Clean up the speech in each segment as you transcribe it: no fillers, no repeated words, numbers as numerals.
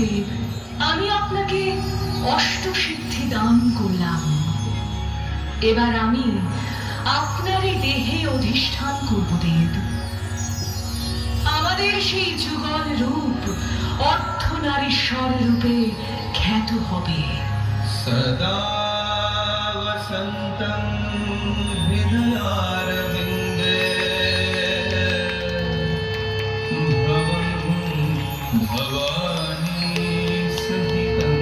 দেব, আমি আপনাকে অষ্টসিদ্ধি দান করলাম। এবার আমি আপনারই দেহে অধিষ্ঠান করব দেব। আমাদের সেই যুগল রূপ অর্ধনারীশ্বর রূপে খ্যাত হবে। সদা বসন্তং হৃদয়ারবিন্দে ভবন ভবানী সহিতং।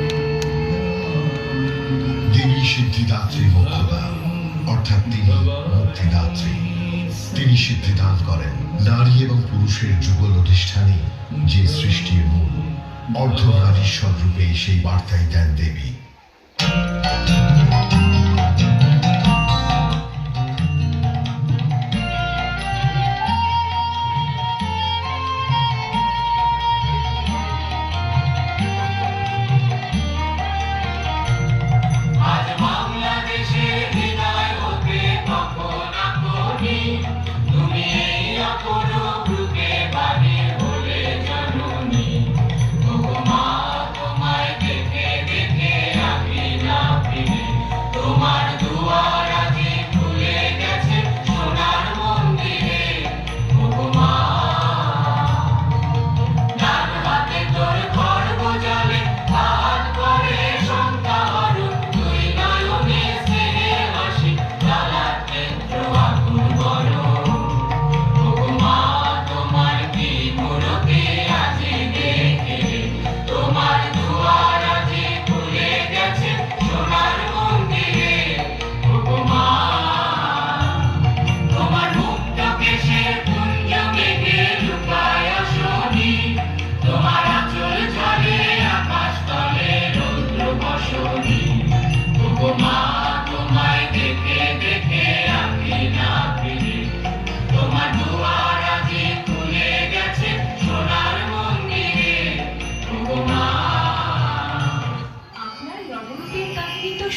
তিনি সিদ্ধিদাত্রী মোক্ষদা, অর্থাৎ তিনি মুক্তিদাত্রী। তিনি সিদ্ধিদান করেন। নারী এবং পুরুষের যুগল অধিষ্ঠানে যে সৃষ্টির মূল, অর্ধনারীশ্বর রূপে সেই বার্তাই দেন দেবী।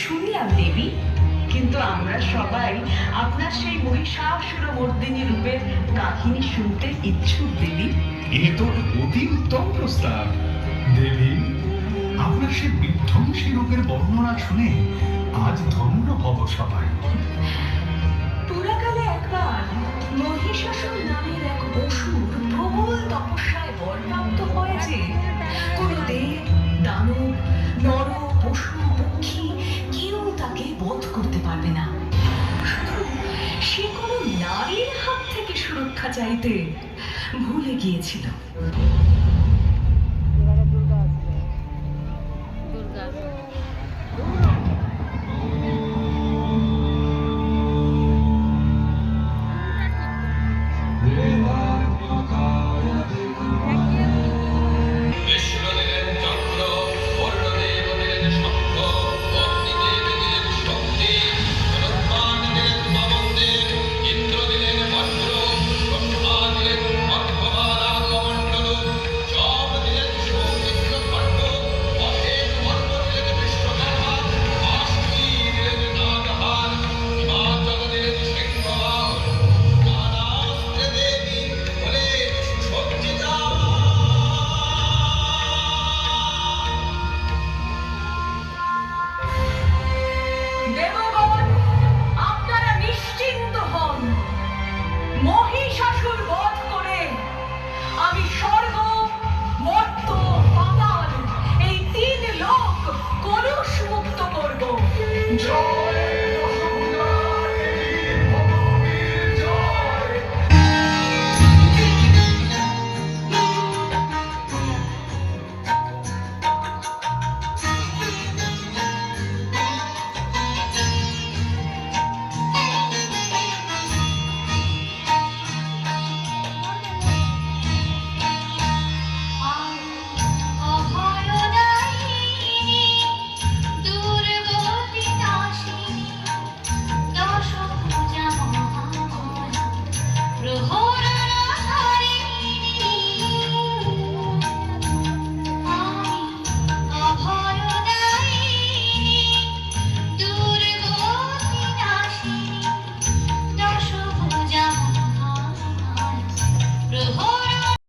শুনলাম দেবী, কিন্তু আমরা সবাই আপনার সেই মহিষাসুরমর্দিনী রূপের কাহিনী শুনতে ইচ্ছুক দেবী। এ তো অতি উত্তম প্রস্তাব দেবী। আপনার সে বিধ্বংসী রূপের বর্ণনা শুনে আজ ধন্য হব সবাই। পুরাকালে একবার মহিষাসুর নামের এক অসুর প্রবল তপস্যায় বরপ্রাপ্ত হয় যে কোনো দেব, দানব, নর, পশু, পক্ষী কেউ তাকে বধ করতে পারবে না। শুধু সে কোনো নারীর হাত থেকে সুরক্ষা চাইতে ভুলে গিয়েছিল। দুর্গা দেবগণ, আপনারা নিশ্চিন্ত হন। মহিষাসুর বধ করে আমি স্বর্গ, মর্ত্য, পাতাল এই তিন লোক কলুষ মুক্ত করব। জয়